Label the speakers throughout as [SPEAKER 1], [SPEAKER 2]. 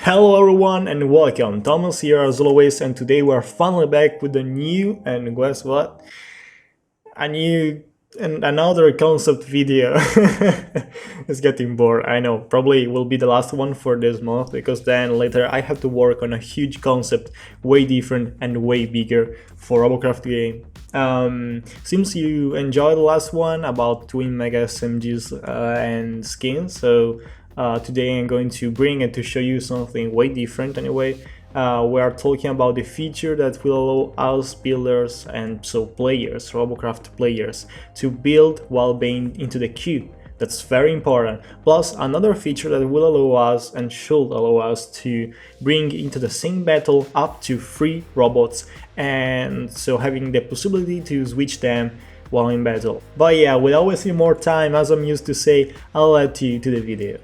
[SPEAKER 1] Hello everyone and welcome, Thomas here as always, and today we're finally back with a new and guess what? A new and another concept video. It's getting bored, I know, probably will be the last one for this month because then later I have to work on a huge concept, way different and way bigger for Robocraft game. Seems you enjoyed the last one about twin mega SMGs and skins, so today I'm going to bring it to show you something way different anyway. We are talking about the feature that will allow us builders and so players, Robocraft players, to build while being into the queue. That's very important. Plus another feature that will allow us and should allow us to bring into the same battle up to 3 robots, and so having the possibility to switch them while in battle. But yeah, without wasting more time, as I'm used to say, I'll let you to the video.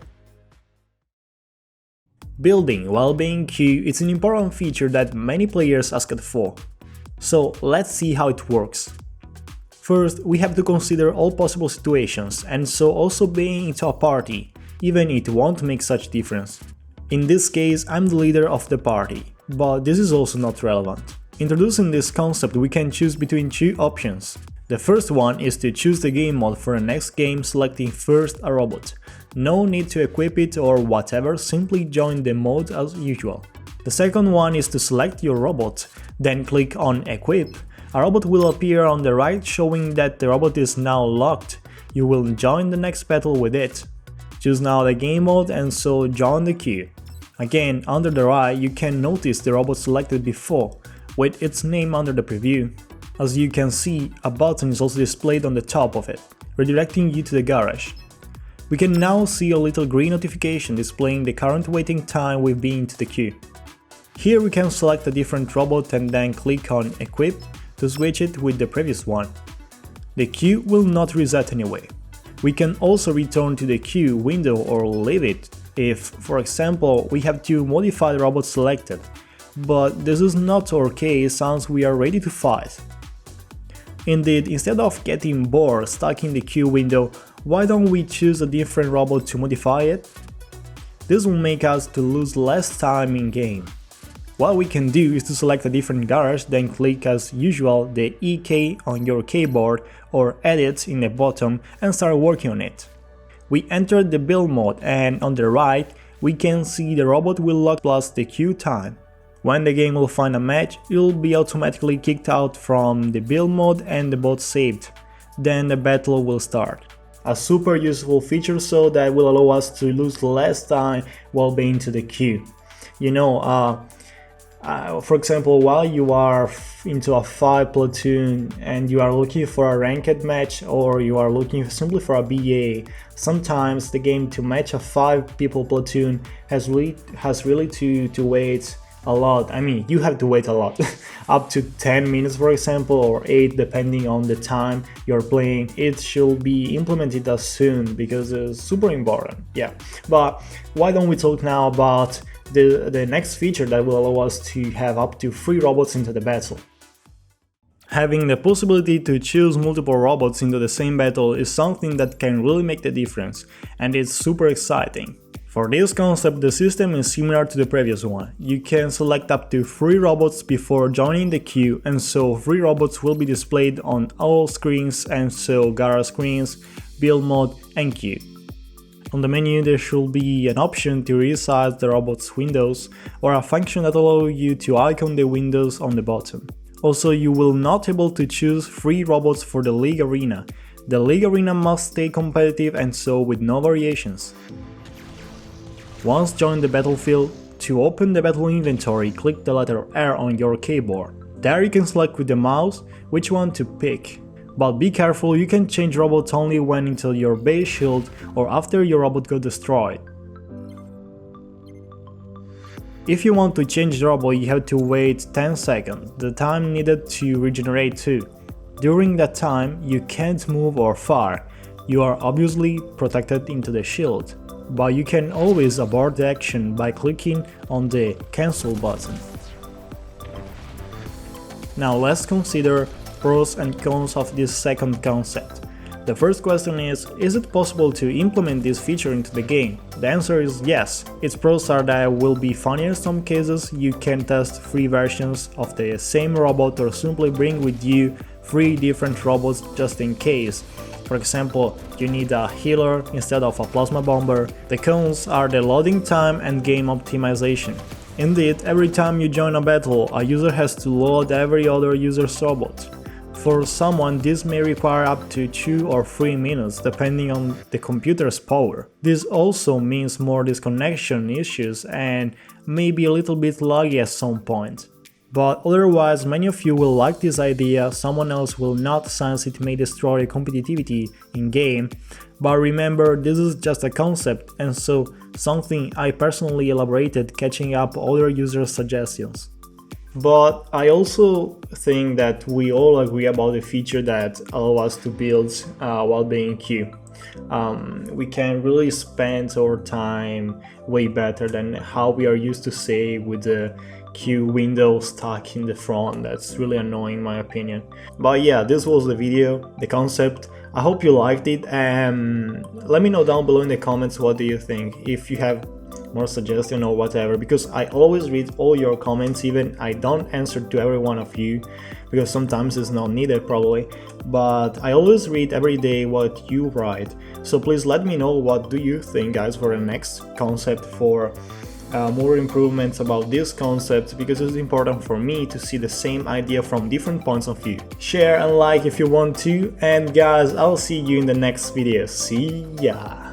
[SPEAKER 1] Building while being queue is an important feature that many players asked for. So let's see how it works. First, we have to consider all possible situations, and so also being into a party, even it won't make such difference. In this case, I'm the leader of the party, but this is also not relevant. Introducing this concept, we can choose between 2 options. The first one is to choose the game mode for the next game, selecting first a robot. No need to equip it or whatever, simply join the mode as usual. The second one is to select your robot, then click on equip. A robot will appear on the right showing that the robot is now locked. You will join the next battle with it. Choose now the game mode and so join the queue. Again, under the right you can notice the robot selected before, with its name under the preview. As you can see, a button is also displayed on the top of it, redirecting you to the garage. We can now see a little green notification displaying the current waiting time we've been to the queue. Here we can select a different robot and then click on equip to switch it with the previous one. The queue will not reset anyway. We can also return to the queue window or leave it if, for example, we have 2 modified robots selected, but this is not our case since we are ready to fight. Indeed, instead of getting bored stuck in the queue window, why don't we choose a different robot to modify it? This will make us to lose less time in game. What we can do is to select a different garage, then click as usual the EK on your keyboard or edit in the bottom and start working on it. We enter the build mode and on the right we can see the robot will lock plus the queue time. When the game will find a match, it will be automatically kicked out from the build mode and the bot saved. Then the battle will start. A super useful feature so that will allow us to lose less time while being to the queue. You know, for example, while you are into a 5 platoon and you are looking for a ranked match or you are looking simply for a BA, sometimes the game to match a 5 people platoon has really to wait a lot. I mean, you have to wait a lot, up to 10 minutes for example, or 8 depending on the time you're playing. It should be implemented as soon because it's super important, yeah. But why don't we talk now about the next feature that will allow us to have up to 3 robots into the battle. Having the possibility to choose multiple robots into the same battle is something that can really make the difference, and it's super exciting. For this concept, the system is similar to the previous one. You can select up to 3 robots before joining the queue, and so 3 robots will be displayed on all screens, and so garage screens, build mode and queue. On the menu there should be an option to resize the robot's windows or a function that allows you to icon the windows on the bottom. Also, you will not able to choose 3 robots for the League Arena. The League Arena must stay competitive and so with no variations. Once joined the battlefield, to open the battle inventory, click the letter R on your keyboard. There you can select with the mouse which one to pick. But be careful, you can change robots only when into your base shield or after your robot got destroyed. If you want to change the robot, you have to wait 10 seconds, the time needed to regenerate too. During that time, you can't move or fire. You are obviously protected into the shield, but you can always abort the action by clicking on the cancel button. Now let's consider pros and cons of this second concept. The first question is it possible to implement this feature into the game? The answer is yes. Its pros are that it will be funnier in some cases, you can test 3 versions of the same robot or simply bring with you 3 different robots just in case. For example, you need a healer instead of a plasma bomber. The cons are the loading time and game optimization. Indeed, every time you join a battle, a user has to load every other user's robot. For someone, this may require up to 2 or 3 minutes depending on the computer's power. This also means more disconnection issues and maybe a little bit laggy at some point. But otherwise, many of you will like this idea, someone else will not since it may destroy competitivity in-game. But remember, this is just a concept and so something I personally elaborated catching up other users' suggestions. But I also think that we all agree about the feature that allows us to build while being queue. We can really spend our time way better than how we are used to say with the queue window stuck in the front. That's really annoying in my opinion. But yeah, this was the video, the concept. I hope you liked it and let me know down below in the comments what do you think, if you have more suggestion or whatever, because I always read all your comments, even I don't answer to every one of you because sometimes it's not needed probably, but I always read every day what you write. So please let me know what do you think guys for the next concept, for more improvements about this concept, because it's important for me to see the same idea from different points of view. Share and like if you want to, and guys, I'll see you in the next video. See ya!